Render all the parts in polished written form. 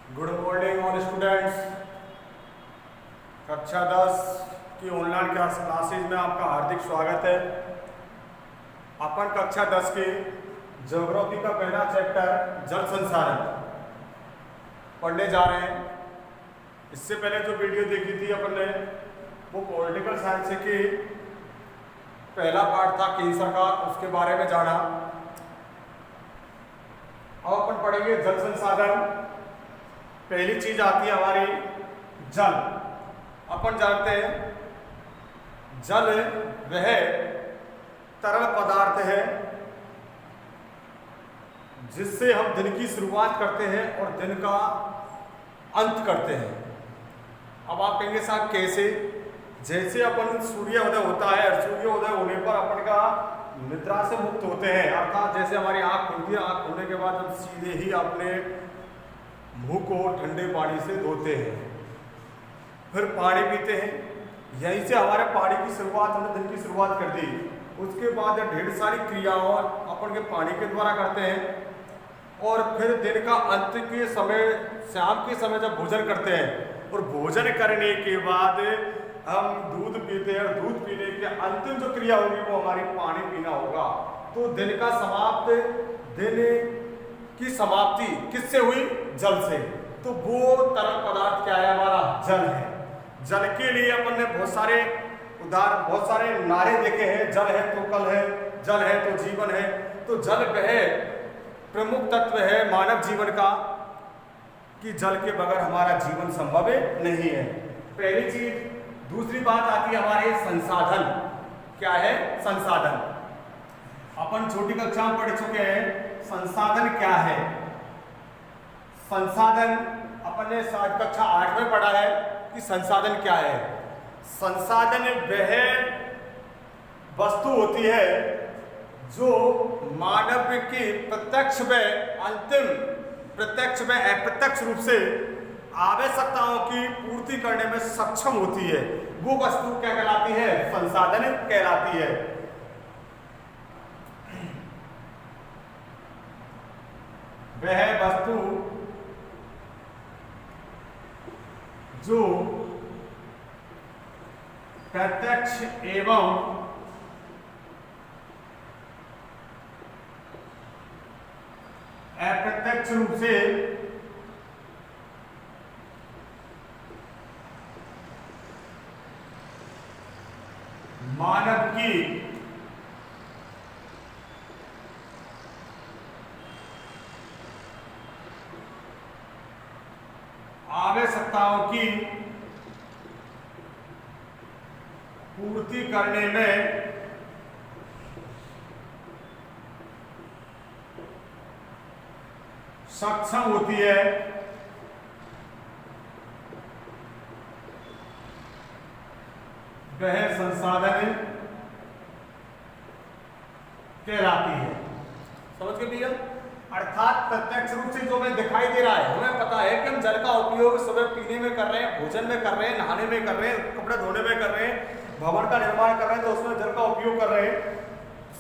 Good morning all students. कक्षा 10 की online classes में आपका हार्दिक स्वागत है। अपन कक्षा 10 के ज्योग्राफी का पहला चैप्टर जल संसाधन पढ़ने जा रहे हैं। इससे पहले जो वीडियो देखी थी अपन ने वो पॉलिटिकल साइंस की पहला पार्ट था केंद्र सरकार, उसके बारे में जाना। अब अपन पढ़ेंगे जल संसाधन। पहली चीज आती है हमारी जल। अपन जानते हैं जल वह तरल पदार्थ है जिससे हम दिन की शुरुआत करते हैं और दिन का अंत करते हैं। अब आप कहेंगे साहब कैसे? जैसे अपन सूर्योदय होता है, सूर्योदय होने पर अपन का निद्रा से मुक्त होते हैं, अर्थात जैसे हमारी आंख खुलती है, आंख खुलने के बाद हम सीधे ही अपने मुंह को ठंडे पानी से धोते हैं, फिर पानी पीते हैं। यहीं से हमारे पानी की शुरुआत, हमने दिन की शुरुआत कर दी। उसके बाद ढेर सारी क्रियाओं अपन के पानी के द्वारा करते हैं और फिर दिन का अंत के समय, शाम के समय जब भोजन करते हैं और भोजन करने के बाद हम दूध पीते हैं और दूध पीने की अंतिम जो क्रिया होगी वो हमारी पानी पीना होगा। तो दिन का समाप्त, दिन की समाप्ति किससे हुई? जल से। तो वो तरल पदार्थ क्या है? हमारा जल है। जल के लिए अपन ने बहुत सारे नारे देखे हैं। जल है तो कल है, जल है तो जीवन है। तो जल वह प्रमुख तत्व है मानव जीवन का कि जल के बगैर हमारा जीवन संभव नहीं है। पहली चीज। दूसरी बात आती है हमारे संसाधन। क्या है? संसाधन। अपन छोटी कक्षा में पढ़ चुके हैं संसाधन क्या है। संसाधन अपन ने कक्षा 8 में पढ़ा है कि संसाधन क्या है। संसाधन वह वस्तु होती है जो मानव की प्रत्यक्ष व अंतिम, प्रत्यक्ष व अप्रत्यक्ष रूप से आवश्यकताओं की पूर्ति करने में सक्षम होती है। वो वस्तु क्या कहलाती है? संसाधन कहलाती है। वह वस्तु जो प्रत्यक्ष एवं अप्रत्यक्ष रूप से मानव की आवश्यकताओं की पूर्ति करने में सक्षम होती है। वह संसाधन कहलाती है। समझ के भैया? अर्थात प्रत्यक्ष रूप से जो हमें दिखाई दे रहा है, हमें पता है कि हम जल का उपयोग सुबह पीने में कर रहे हैं, भोजन में कर रहे हैं, नहाने में कर रहे हैं, कपड़े धोने में कर रहे हैं, भवन का निर्माण कर रहे हैं तो उसमें जल का उपयोग कर रहे हैं।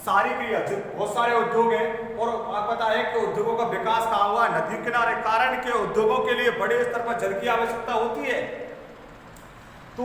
सारी क्रिया, बहुत सारे उद्योग हैं और आपको पता है कि उद्योगों का विकास कहाँ हुआ? नदी किनारे। कारण के उद्योगों के लिए बड़े स्तर पर जल की आवश्यकता होती है। तो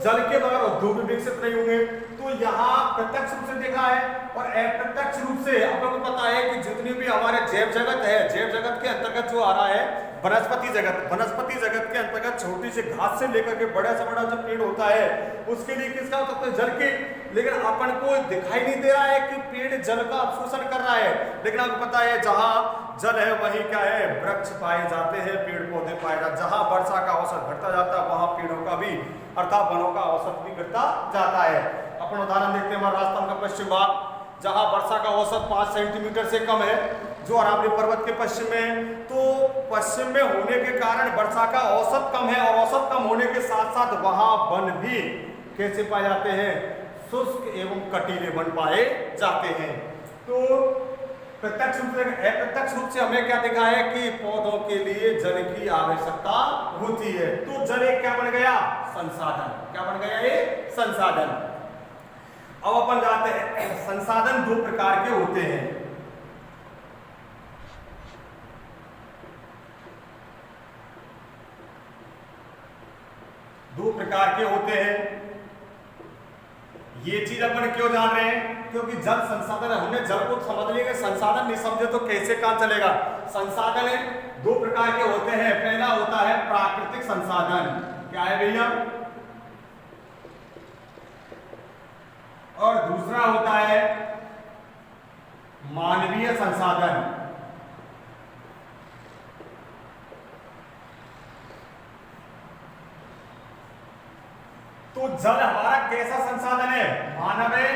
जल के बगैर उद्योग विकसित नहीं होंगे। तो यहाँ प्रत्यक्ष रूप से देखा है और अप्रत्यक्ष रूप से आप लोगों को पता है कि जितनी भी हमारे जैव जगत है, जैव जगत के अंतर्गत जो आ रहा है वनस्पति जगत, वनस्पति जगत के अंतर्गत छोटी सी घास से लेकर के बड़ा से बड़ा जो पेड़ होता है उसके लिए किसका हो सकता है? जल के। लेकिन अपन को दिखाई नहीं दे रहा है कि पेड़ जल का अवशोषण कर रहा है। लेकिन आपको पता है जहां जल है वहीं क्या है? वृक्ष पाए जाते हैं, पेड़ पौधे पाए जाते। जहां वर्षा का औसत घटता जाता है वहां पेड़ों का भी, अर्थात वनों का औसत भी घटता जाता है। अपन उदाहरण देखते हैं हमारा राजस्थान का पश्चिम भाग, जहां वर्षा का औसत 5 सेंटीमीटर से कम है, जो अरावली पर्वत के पश्चिम में। तो पश्चिम में होने के कारण वर्षा का औसत कम है और औसत कम होने के साथ साथ वहां वन भी कैसे पाए जाते हैं? शुष्क एवं कटीले वन पाए जाते हैं। तो प्रत्यक्ष रूप से, अप्रत्यक्ष रूप से हमें क्या दिखा है कि पौधों के लिए जल की आवश्यकता होती है। तो जल एक क्या बन गया? संसाधन। क्या बन गया? ये संसाधन। अब अपन जानते हैं संसाधन दो प्रकार के होते हैं। प्रकार के होते हैं। ये चीज अपन क्यों जान रहे हैं? क्योंकि जल संसाधन, हमने जल को समझ लिया, संसाधन नहीं समझे तो कैसे काम चलेगा। संसाधन दो प्रकार के होते हैं। पहला होता है प्राकृतिक संसाधन। क्या है भैया? और दूसरा होता है मानवीय संसाधन। तो जल हमारा कैसा संसाधन है? मानव है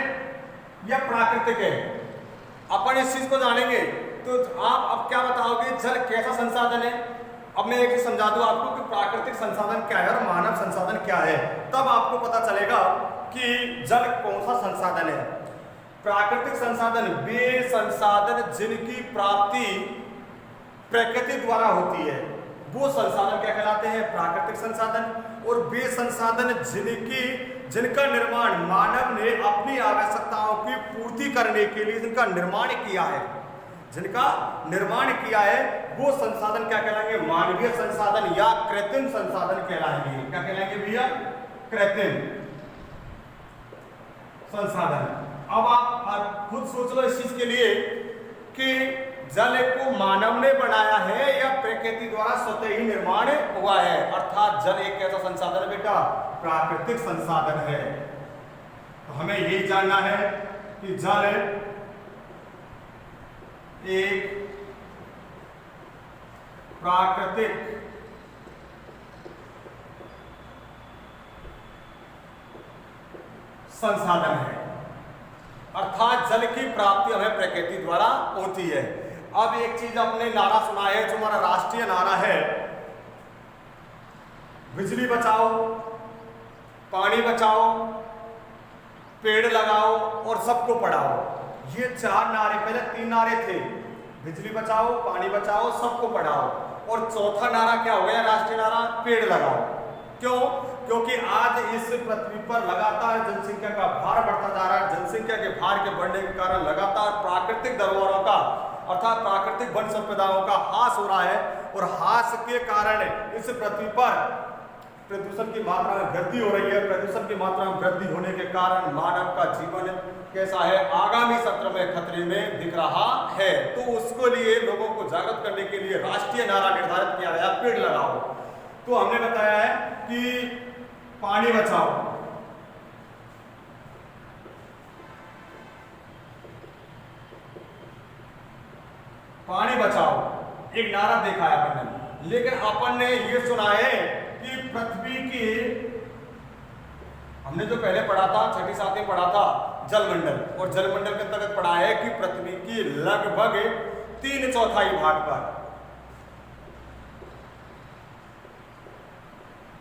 या प्राकृतिक है? अपन इस चीज को जानेंगे। तो आप अब क्या बताओगे, जल कैसा संसाधन है? अब मैं एक चीज समझा दूं आपको कि प्राकृतिक संसाधन क्या है और मानव संसाधन क्या है, तब आपको पता चलेगा कि जल कौन सा संसाधन है। प्राकृतिक संसाधन वे संसाधन जिनकी प्राप्ति प्रकृति द्वारा होती है, वो संसाधन क्या कहलाते हैं? प्राकृतिक संसाधन। और वे संसाधन जिनका निर्माण मानव ने अपनी आवश्यकताओं की पूर्ति करने के लिए जिनका निर्माण किया है, वो संसाधन क्या कहलाएंगे? मानवीय संसाधन या कृत्रिम संसाधन कहलाएंगे। क्या कहलाएंगे भैया? कृत्रिम संसाधन। अब आप खुद सोच लो इस चीज के लिए कि जल को मानव ने बनाया है या प्रकृति द्वारा स्वतः ही निर्माण हुआ है। अर्थात जल एक ऐसा संसाधन है बेटा, प्राकृतिक संसाधन है। तो हमें यही जानना है कि जल एक प्राकृतिक संसाधन है, अर्थात जल की प्राप्ति हमें प्रकृति द्वारा होती है। अब एक चीज आपने नारा सुना है, जो हमारा राष्ट्रीय नारा है, बिजली बचाओ, पानी बचाओ, पेड़ लगाओ और सबको पढ़ाओ। ये चार नारे, पहले तीन नारे थे, बिजली बचाओ, पानी बचाओ, सबको पढ़ाओ, और चौथा नारा क्या हो गया? राष्ट्रीय नारा पेड़ लगाओ। क्यों? क्योंकि आज इस पृथ्वी पर लगातार जनसंख्या का भार बढ़ता जा रहा है। जनसंख्या के भार के बढ़ने के कारण लगातार प्राकृतिक धरोहरों का अर्थात प्राकृतिक वन संपदाओं का ह्रास हो रहा है, और ह्रास के कारण इस पृथ्वी पर प्रदूषण की मात्रा में वृद्धि हो रही है। प्रदूषण की मात्रा में वृद्धि होने के कारण मानव का जीवन कैसा है? आगामी सत्र में खतरे में दिख रहा है। तो उसको लिए लोगों को जागृत करने के लिए राष्ट्रीय नारा निर्धारित किया गया, पेड़ लगाओ। तो हमने बताया है कि पानी बचाओ, पानी बचाओ एक नारा देखा है अपन ने, लेकिन अपन ने ये सुना है कि पृथ्वी की, हमने जो पहले पढ़ा था, छठी सातवीं पढ़ा था जलमंडल, और जलमंडल के अंतर्गत पढ़ा है कि पृथ्वी की लगभग 3/4 भाग पर,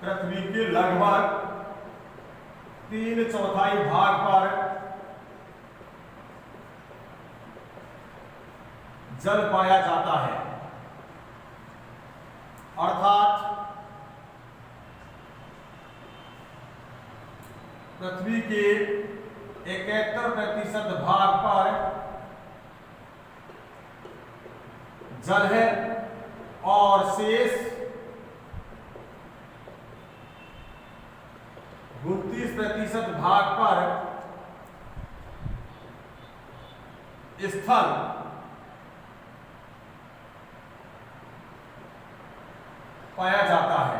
पृथ्वी के लगभग 3/4 भाग पर जल पाया जाता है। अर्थात पृथ्वी के 71% भाग पर जल है, और शेष 29% भाग पर स्थल पाया जाता है।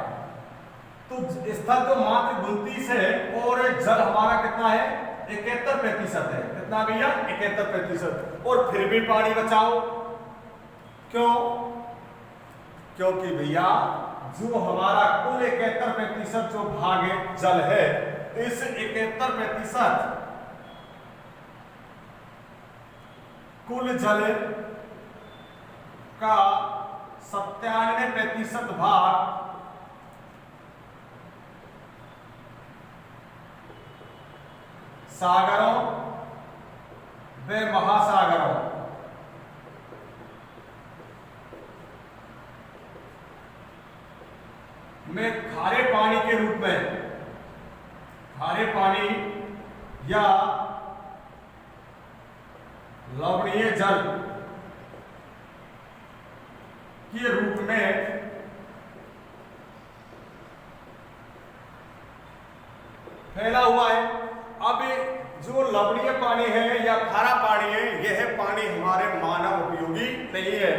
तो स्थल तो मात्र 29 है, और जल हमारा कितना है? 71% है। कितना भैया? 71%। और फिर भी पानी बचाओ। क्यों? क्योंकि भैया जो हमारा कुल 71% जो भाग है जल है, इस 71% कुल जल का 97% भाग सागरों व महासागरों में खारे पानी के रूप में, खारे पानी या लवणीय जल के रूप में फैला हुआ है। अब जो लवणीय पानी है या खारा पानी है, यह पानी हमारे मानव उपयोगी नहीं है।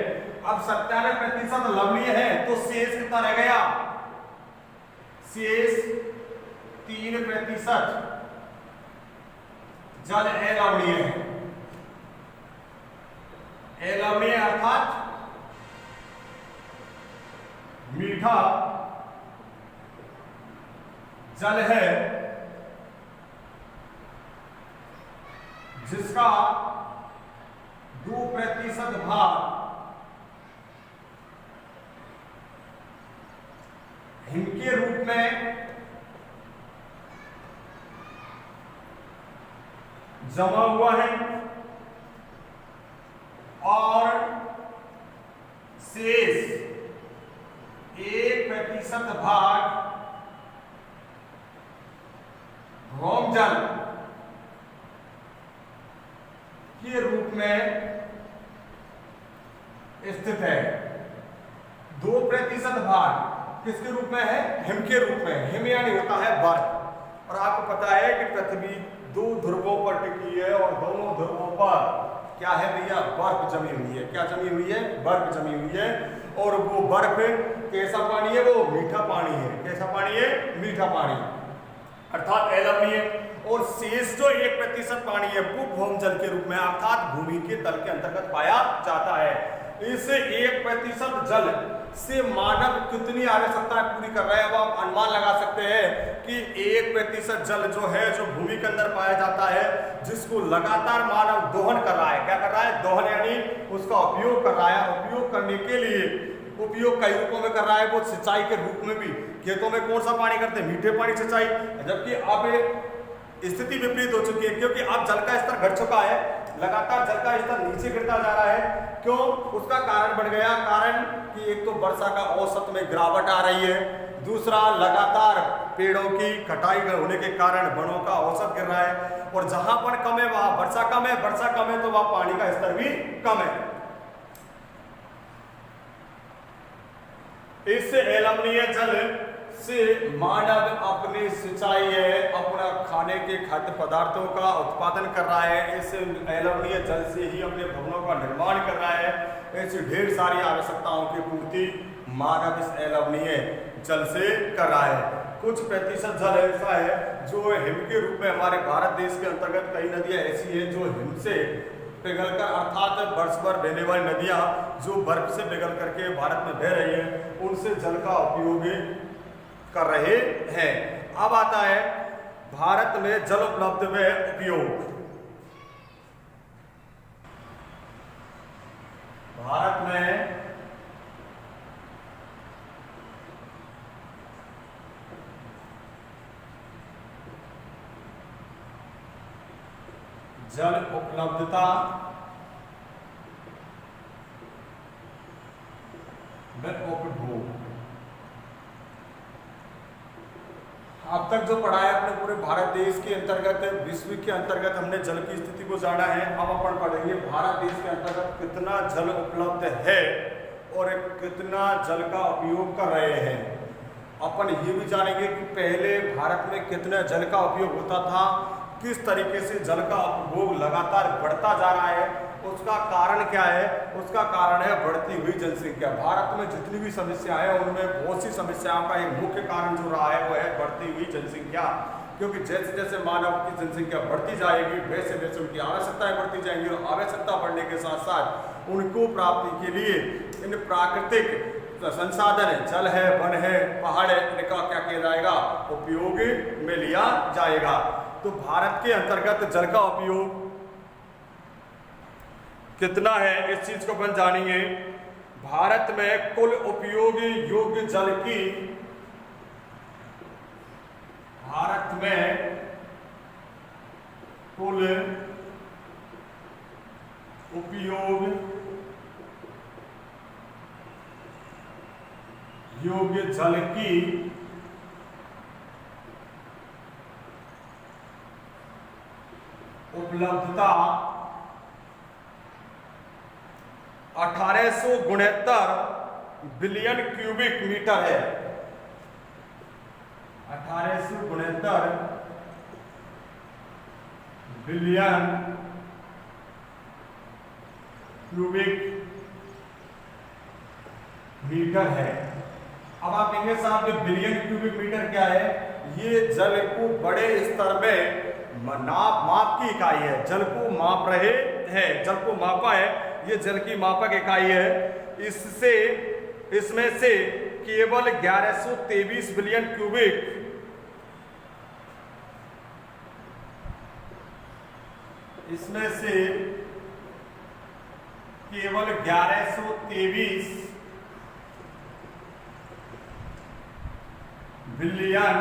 अब 97% लवणीय है तो शेष कितना रह गया? शेष 3% जल अलवणीय है। अलवणीय अर्थात मीठा जल है जिसका 2% भाग हिम के रूप में जमा हुआ है और शेष 1% भाग भौम जल के रूप में स्थित है। 2% भाग किसके रूप में है? हिम के रूप में। हिम यानी होता है बर्फ। और आपको पता है कि पृथ्वी 2 ध्रुवों पर टिकी है और दोनों ध्रुवों पर क्या है भैया? बर्फ जमी हुई है। क्या जमी हुई है? बर्फ जमी हुई है। और वो बर्फ कैसा पानी है? वो मीठा पानी है। कैसा पानी है? मीठा पानी, अर्थात अलवणीय। और शेष जो 1% पानी है वो भौम जल के रूप में अर्थात भूमि के तल के अंतर्गत पाया जाता है। इस 1% जल से मानव कितनी आवश्यकताएं पूरी कर रहे हैं? अब आप अनुमान लगा सकते हैं कि 1% जल जो है, जो भूमि के अंदर पाया जाता है, जिसको लगातार मानव दोहन कर रहा है। क्या कर रहा है? दोहन यानी उसका उपयोग कर रहा है। उपयोग करने के लिए उपयोग कई रूपों में कर रहा है। वो सिंचाई के रूप में भी, खेतों में कौन सा पानी करते हैं? मीठे पानी सिंचाई। जबकि अब स्थिति विपरीत हो चुकी है, क्योंकि अब जल का स्तर घट चुका है। लगातार जल का स्तर नीचे गिरता जा रहा है। क्यों? उसका कारण बढ़ गया। कारण कि एक तो वर्षा का औसत में गिरावट आ रही है, दूसरा लगातार पेड़ों की कटाई होने के कारण वनों का औसत गिर रहा है। और जहां पर कम है वहां वर्षा कम है, वर्षा कम है तो वहां पानी का स्तर भी कम है। इस अलवणीय जल से मानव अपनी सिंचाई है, अपना खाने के खाद्य पदार्थों का उत्पादन कर रहा है। इस अलवणीय जल से ही अपने भवनों का निर्माण कर रहा है। ऐसी ढेर सारी आवश्यकताओं की पूर्ति मानव इस अलवणीय जल से कर रहा है। कुछ प्रतिशत जल ऐसा है जो हिम के रूप में, हमारे भारत देश के अंतर्गत कई नदियां ऐसी हैं जो हिम से पिघलकर, अर्थात वर्ष भर बहने वाली नदियां जो बर्फ से पिघल करके भारत में बह रही हैं, उनसे जल का उपयोग कर रहे हैं। अब आता है भारत में जल उपलब्ध व उपयोग। भारत में जल उपलब्धता व उपभोग। अब तक जो पढ़ा है अपने पूरे भारत देश के अंतर्गत, विश्व के अंतर्गत हमने जल की स्थिति को जाना है। अब अपन पढ़ेंगे भारत देश के अंतर्गत कितना जल उपलब्ध है और कितना जल का उपयोग कर रहे हैं। अपन ये भी जानेंगे कि पहले भारत में कितना जल का उपयोग होता था, किस तरीके से जल का उपभोग लगातार बढ़ता जा रहा है, उसका कारण क्या है? उसका कारण है बढ़ती हुई जनसंख्या। भारत में जितनी भी समस्या है उनमें बहुत सी समस्याओं का एक मुख्य कारण जो रहा है वो है बढ़ती हुई जनसंख्या। क्योंकि जैसे जैसे मानव की जनसंख्या बढ़ती जाएगी वैसे वैसे उनकी आवश्यकताएं बढ़ती जाएंगी और आवश्यकता बढ़ने के साथ साथ उनको प्राप्ति के लिए इन प्राकृतिक संसाधन, जल है, वन है, पहाड़ है, इनका क्या किया जाएगा? उपयोग में लिया जाएगा। तो भारत के अंतर्गत जल का उपयोग कितना है इस चीज को अपन जानेंगे। भारत में कुल उपयोग योग्य जल की, भारत में कुल उपयोग योग्य जल की उपलब्धता 1869 बिलियन क्यूबिक मीटर है। 1869 बिलियन क्यूबिक मीटर है। अब आप कहेंगे साहब ये बिलियन क्यूबिक मीटर क्या है? ये जल को बड़े स्तर में माप की इकाई है, जल को माप रहे हैं, जल को मापा है, ये जल की मापक इकाई है। इसमें से केवल 1123 बिलियन क्यूबिक इसमें से केवल 1123 बिलियन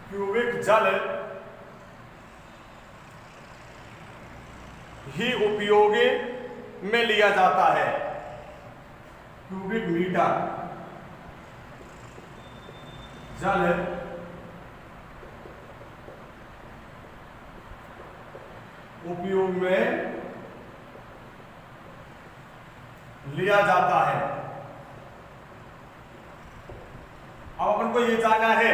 क्यूबिक जल ही उपयोग में लिया जाता है। क्यूबिक मीटर जल उपयोग में लिया जाता है। अब अपन को ये जानना है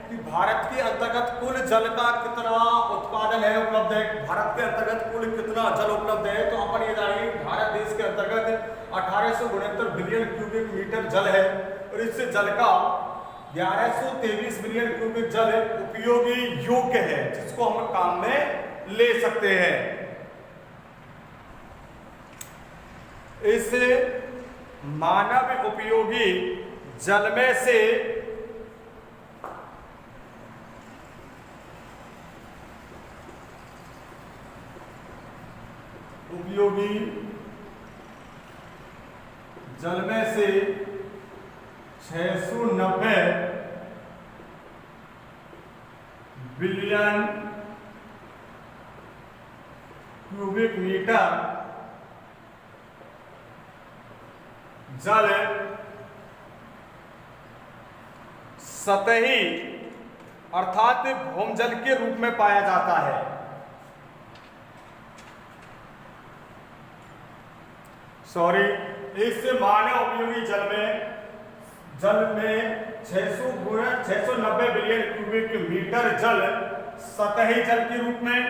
कि भारत के अंतर्गत कुल जल का कितना उत्पादन है, उपलब्ध है। भारत के अंतर्गत कुल कितना जल उपलब्ध है, तो अपन ये जानेंगे भारत देश के अंतर्गत 1869 बिलियन क्यूबिक मीटर जल है और इस जल का 1123 बिलियन क्यूबिक जल उपयोगी योग्य है, जिसको हम काम में ले सकते हैं। इस मानव उपयोगी जल में से उपयोगी जल में से 690 बिलियन क्यूबिक मीटर जल सतही अर्थात भूमजल के रूप में पाया जाता है। इस मानव उपयोगी जल में 690 बिलियन क्यूबिक मीटर जल सतही जल के रूप में,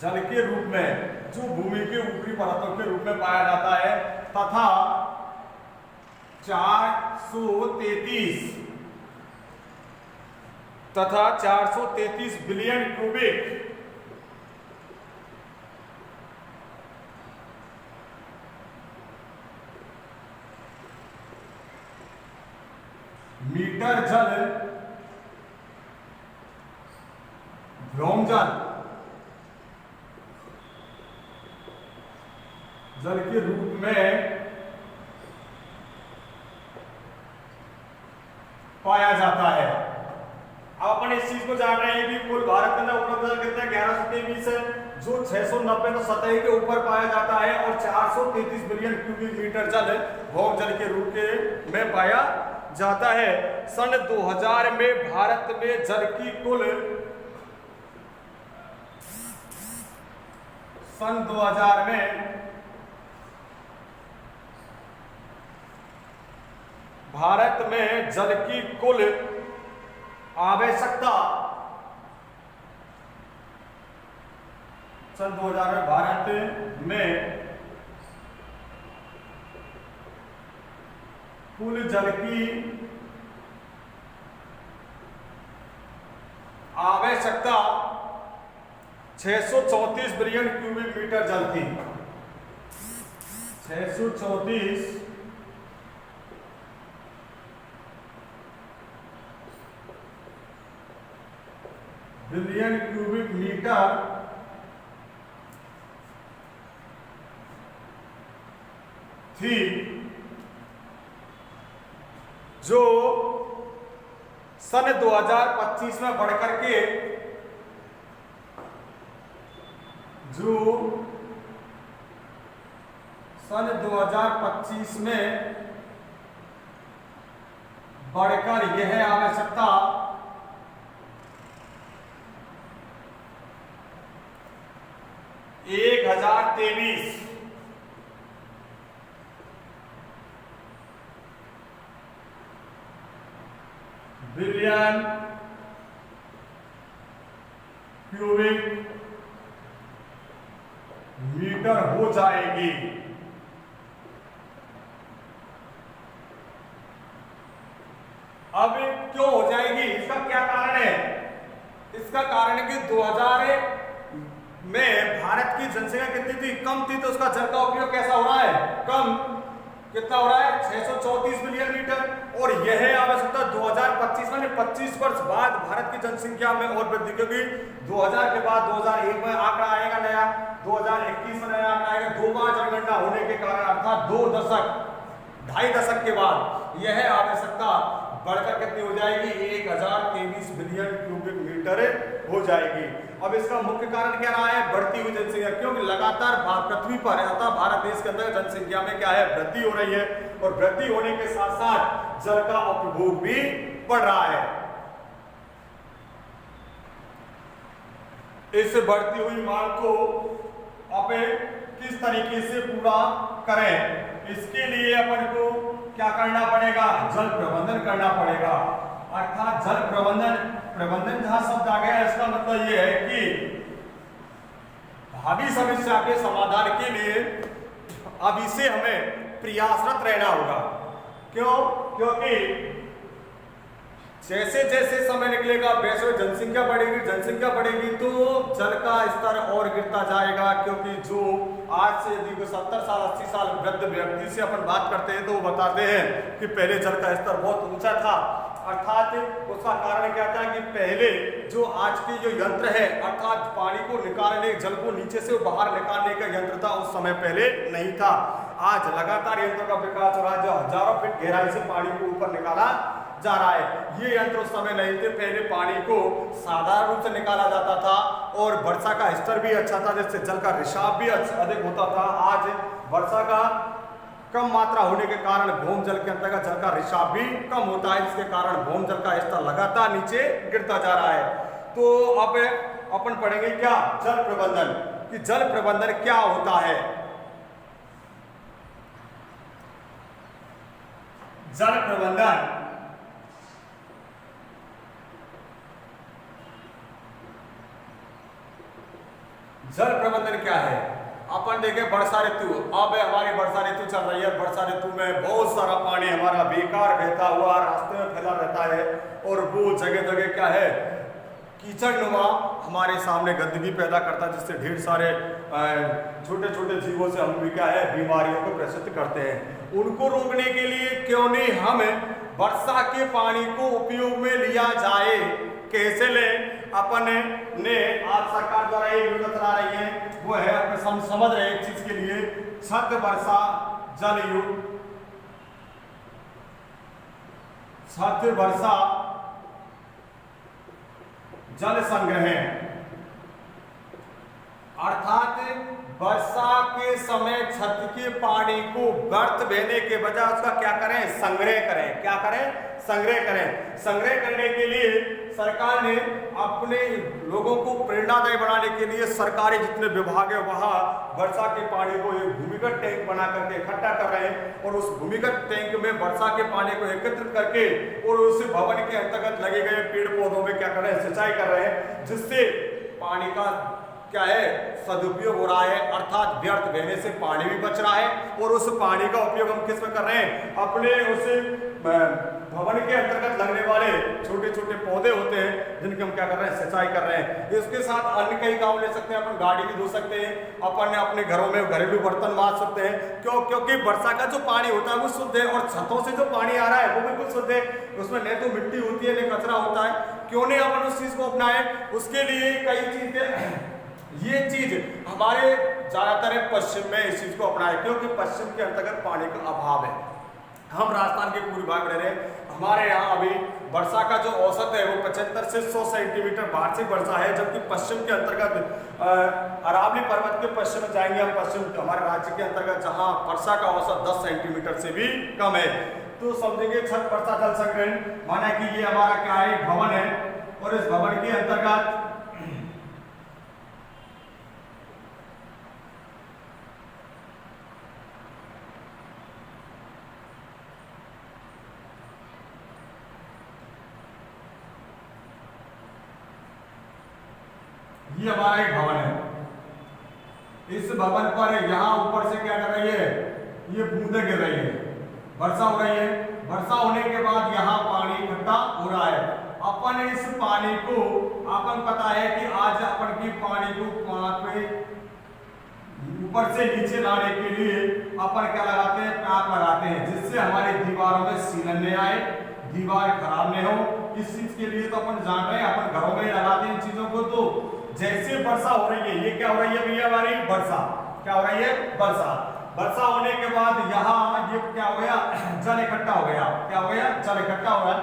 जल के रूप में जो भूमि के ऊपरी परतों के रूप में पाया जाता है, तथा 433 बिलियन क्यूबिक मीटर जल भौमजल जल के रूप में पाया जाता है। अब अपन इस चीज को जान रहे हैं कि कुल भारत के अंदर उपलब्ध जल कितना 1123 है, जो 690 तो सतही के ऊपर पाया जाता है और 433 बिलियन क्यूबिक मीटर जल भौमजल के रूप में पाया जाता है। सन 2000 में भारत में जल की कुल सन 2000 में भारत में जल की कुल आवश्यकता सन 2000 में भारत में कुल जल की आवश्यकता 634 बिलियन क्यूबिक मीटर जल थी। 634 बिलियन क्यूबिक मीटर थी, जो सन 2025 में बढ़कर के सन 2025 में बढ़कर यह आवश्यकता 1023 क्यूबिक मीटर हो जाएगी। अब क्यों हो जाएगी, इसका क्या कारण है? इसका कारण है कि 2000 में भारत की जनसंख्या कितनी थी? कम थी। तो उसका जल का उपयोग कैसा हो रहा है? कम। कितना हो रहा है? 634 मिलियन लीटर। और यह आवश्यकता 2025 में 25 वर्ष बाद भारत की जनसंख्या में और वृद्धि, क्योंकि 2000 के बाद 2001 में आंकड़ा आएगा नया, 2021 में नया आंकड़ा आएगा। 2 बार जनगणना होने के कारण अर्थात 2 दशक, 2.5 दशक के बाद यह आवश्यकता बढ़कर कितनी हो जाएगी? 1023 बिलियन क्यूबिक मीटर हो जाएगी। अब इसका मुख्य कारण क्या रहा है? बढ़ती हुई जनसंख्या, क्योंकि लगातार पृथ्वी पर अर्थात भारत देश के अंदर जनसंख्या में क्या है? वृद्धि हो रही है, और वृद्धि होने के साथ साथ जल का उपभोग भी बढ़ रहा है। इस बढ़ती हुई मांग को अपन किस तरीके से पूरा करें, इसके लिए अपन को क्या करना पड़ेगा? जल प्रबंधन करना पड़ेगा। अर्थात जल प्रबंधन जहां शब्द आ गया, इसका मतलब यह है कि भावी समस्या के समाधान के लिए अभी से हमें प्रयासरत रहना होगा। क्यों? क्योंकि जैसे जैसे समय निकलेगा वैसे जनसंख्या बढ़ेगी तो जल का स्तर और गिरता जाएगा। क्योंकि जो आज से यदि 70 साल 80 साल वृद्ध व्यक्ति से अपन बात करते हैं तो वो बताते हैं कि पहले जल का स्तर बहुत ऊंचा था। अर्थात उसका कारण क्या था कि पहले जो आज के जो यंत्र है, अर्थात पानी को निकालने, जल को नीचे से बाहर निकालने का यंत्र था, उस समय पहले नहीं था। आज लगातार यंत्रों का विकास हो रहा है, जो हजारों फीट गहराई से पानी को ऊपर निकाला जा रहा है। ये यंत्र उस समय नहीं थे। पहले पानी को साधारण रूप से निकाला जाता था और वर्षा का स्तर भी अच्छा था, जिससे जल का रिसाव भी अधिक होता था। आज वर्षा का कम मात्रा होने के कारण भूमि जल के अंतर्गत जल का रिसाव भी कम होता है, जिसके कारण भूमि जल का स्तर लगातार नीचे गिरता जा रहा है। तो अब अपन पढ़ेंगे क्या? जल प्रबंधन। कि जल प्रबंधन क्या होता है? जल प्रबंधन क्या है? अपन देखें वर्षा ऋतु, अब हमारी वर्षा ऋतु चल रही है। वर्षा ऋतु में बहुत सारा पानी हमारा बेकार बहता हुआ रास्ते में फैला रहता है, और वो जगह जगह क्या है? कीचड़ नुमा हमारे सामने गंदगी पैदा करता है, जिससे ढेर सारे छोटे छोटे जीवों से हम भी क्या है? बीमारियों को ग्रसित करते हैं। उनको रोकने के लिए क्यों नहीं हम वर्षा के पानी को उपयोग में लिया जाए? कैसे ले? अपन ने आज सरकार द्वारा एक योजना चला रही है, वो है अपन समझ रहे एक चीज के लिए, छत वर्षा जल युग, छत वर्षा जल संग्रह। अर्थात वर्षा के समय छत के पानी को व्यर्थ बहने के बजाय उसका क्या करें? संग्रह करें। क्या करें? संग्रह करें। संग्रह करने के लिए सरकार ने अपने लोगों को प्रेरणादायी बनाने के लिए सरकारी जितने विभाग है वहां वर्षा के पानी को एक भूमिगत टैंक बना करके इकट्ठा कर रहे हैं, और उस भूमिगत टैंक में वर्षा के पानी को एकत्रित करके और उस भवन के अंतर्गत लगे गए पेड़ पौधों में क्या कर रहे हैं? सिंचाई कर रहे हैं, जिससे पानी का क्या है? सदुपयोग हो रहा है। अर्थात व्यर्थ बहने से पानी भी बच रहा है, और उस पानी का उपयोग हम किस में कर रहे हैं? अपने उस भवन के अंतर्गत लगने वाले छोटे छोटे पौधे होते हैं, जिनके हम क्या कर रहे हैं? सिंचाई कर रहे हैं। इसके साथ अन्य कई काम ले सकते हैं। अपन गाड़ी भी धो सकते हैं, अपन अपने घरों में घरेलू बर्तन मांज सकते हैं। क्योंकि वर्षा का जो पानी होता है वो शुद्ध है, और छतों से जो पानी आ रहा है वो बिल्कुल शुद्ध है। उसमें न तो मिट्टी होती है न कचरा होता है। क्यों नहीं अपन उस चीज को अपनाएं? उसके लिए कई चीजें, ये चीज हमारे ज्यादातर पश्चिम में इस चीज को अपनाए, क्योंकि पश्चिम के अंतर्गत पानी का अभाव है। हम राजस्थान के पूर्वी भाग में रह रहे हैं। हमारे यहाँ अभी वर्षा का जो औसत है वो 75 से 100 सेंटीमीटर वार्षिक वर्षा है, जबकि पश्चिम के अंतर्गत अरावली पर्वत के पश्चिम में जाएंगे हम, पश्चिम हमारे राज्य के अंतर्गत, जहाँ वर्षा का औसत 10 सेंटीमीटर से भी कम है। तो समझेंगे छत वर्षा जल संग्रहण माना कि ये हमारा क्या है? भवन है, और इस भवन के अंतर्गत ये हमारा एक भवन है। इस भवन पर यहाँ ऊपर से क्या कर रही है, ये बूंदें गिर रही है, वर्षा हो रही है। वर्षा होने के बाद यहाँ पानी इकट्ठा हो रहा है। अपन इस पानी को, अपन पता है कि आज अपन की पानी को वहां पे ऊपर से नीचे लाने के लिए अपन क्या लगाते हैं, पाइप लगाते हैं, जिससे हमारी दीवारों में सीलन नहीं आए, दीवार खराब नहीं हो। इस चीज के लिए तो अपन जान रहे हैं, अपन घरों में ही लगाते हैं इन चीजों को। तो जैसे वर्षा हो रही है, ये क्या हो रही है भैया, हमारी वर्षा। क्या हो रही है, वर्षा। वर्षा होने के बाद यहाँ ये क्या हो गया, जल इकट्ठा हो गया। क्या हो गया, जल इकट्ठा हो गया।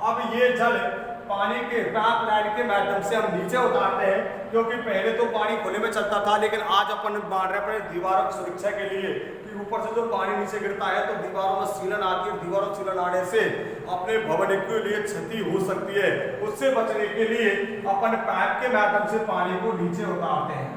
अब ये जल पानी के पाइप लाइन के माध्यम से हम नीचे उतारते हैं, क्योंकि पहले तो पानी खुले में चलता था, लेकिन आज अपन मान रहे अपने दीवारों की सुरक्षा के लिए कि ऊपर से जो पानी नीचे गिरता है तो दीवारों में सीलन आती है, दीवारों में सीलन आने से अपने भवन के लिए क्षति हो सकती है। उससे बचने के लिए अपन पाइप के माध्यम से पानी को नीचे उतारते हैं।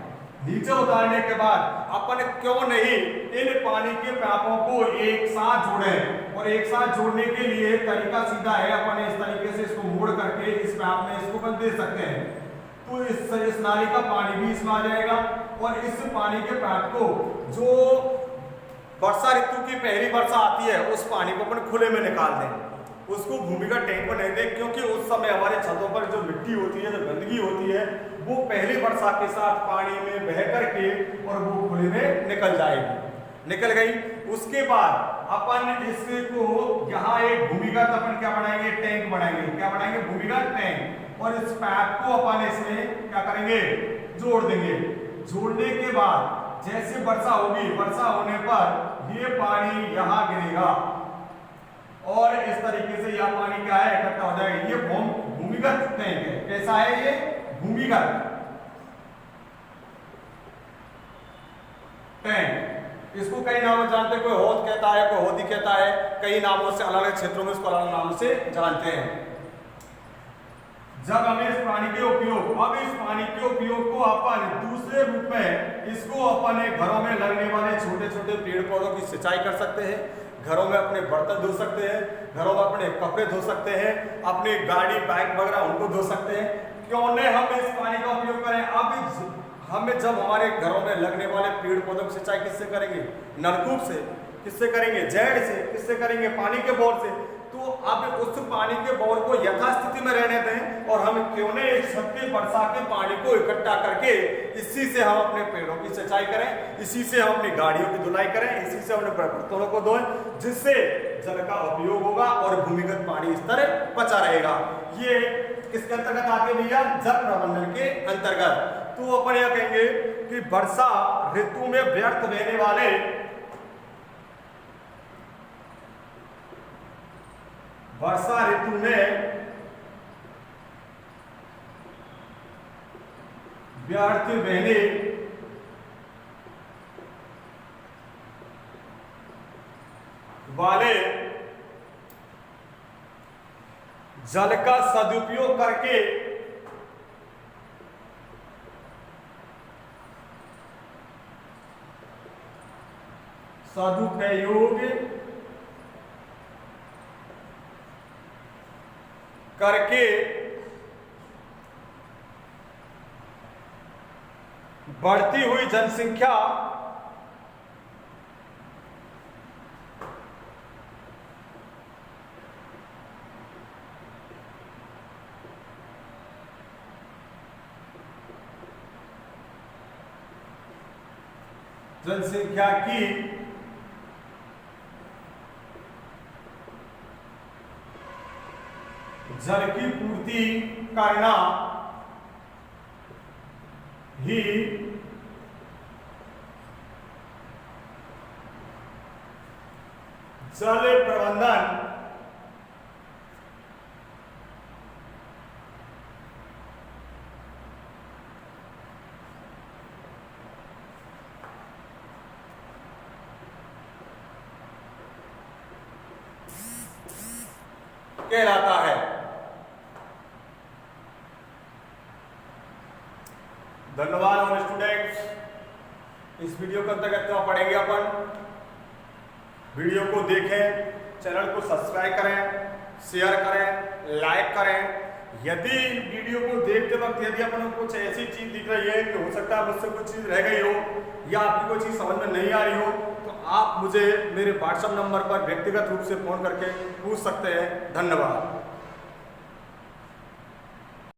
नीचे उतारने के बाद अपन क्यों नहीं इन पानी के पाइपों को एक साथ जोड़ें, और एक साथ जोड़ने के लिए तरीका सीधा है, अपन इस तरीके से इसको मोड़ करके इस पाइप में इसको बंद दे सकते हैं। तो इस नाली का पानी भी इसमें आ जाएगा, और इस पानी के पाइप को जो वर्षा ऋतु की पहली वर्षा आती है उस पानी को अपन खुले में निकाल दें, उसको भूमिगत टैंक में नहीं दें, क्योंकि उस समय हमारे छतों पर जो मिट्टी होती है, जो गंदगी होती है, वो पहली वर्षा के साथ पानी में बह करके और वो खुले में निकल जाएगी। निकल गई, उसके बाद अपन इसको यहाँ एक भूमिगत अपन क्या बनाएंगे, टैंक बनाएंगे। क्या बनाएंगे, भूमिगत टैंक। और इस पाइप को अपन इसमें क्या करेंगे, जोड़ देंगे। जोड़ने के बाद जैसे वर्षा होगी, वर्षा होने पर ये पानी यहाँ गिरेगा और इस तरीके से यह पानी क्या है, इकट्ठा हो जाएगा। ये भूमिगत टैंक है। कैसा है ये, भूमिगत टैंक। इसको कई नामों जानते हैं, कोई हौद कहता है, कोई होदी कहता है, कई नामों से अलग अलग क्षेत्रों में इसको अलग नाम से जानते हैं। जब हमें इस पानी के उपयोग, अब इस पानी के उपयोग को अपन दूसरे रूप में इसको अपन घरों में लगने वाले छोटे छोटे पेड़ पौधों की सिंचाई कर सकते हैं, घरों में अपने बर्तन धो सकते हैं, घरों में अपने कपड़े धो सकते हैं, अपनी गाड़ी बाइक वगैरह उनको धो सकते हैं। क्यों नहीं हम इस पानी का उपयोग करें। अब हमें जब हमारे घरों में लगने वाले पेड़ पौधों की सिंचाई किससे करेंगे, नलकूप से। किससे करेंगे, जेड से। किससे करेंगे, पानी के बोर से। तो अब उस पानी के बोर को यथास्थिति में रहने दें, और हम क्यों नहीं एक सत्य वर्षा के पानी को इकट्ठा करके इसी से हम अपने पेड़ों की सिंचाई करें, इसी से हम अपनी गाड़ियों की धुलाई करें, इसी से अपने बर्तनों को धोएं, जिससे जल का उपयोग होगा और भूमिगत पानी स्तर बचा रहेगा। ये किसके अंतर्गत आते हैं भैया, जल प्रबंधन के अंतर्गत। तो अपन यह कहेंगे कि वर्षा ऋतु में व्यर्थ बहने वाले वर्षा ऋतु में व्यर्थ बहने वाले जल का सदुपयोग करके करके बढ़ती हुई जनसंख्या की जल की पूर्ति करना ही जल प्रबंधन कहलाता है। धन्यवाद और स्टूडेंट्स, इस वीडियो के अंतर्गत पढ़ेंगे अपन। वीडियो को देखें, चैनल को सब्सक्राइब करें, शेयर करें, लाइक करें, यदि वीडियो को देखते वक्त यदि अपन को कुछ ऐसी चीज दिख रही है कि हो सकता है मुझसे कुछ चीज रह गई हो या आपकी कोई चीज समझ में नहीं आ रही हो, तो आप मुझे मेरे व्हाट्सएप नंबर पर व्यक्तिगत रूप से फोन करके पूछ सकते हैं। धन्यवाद।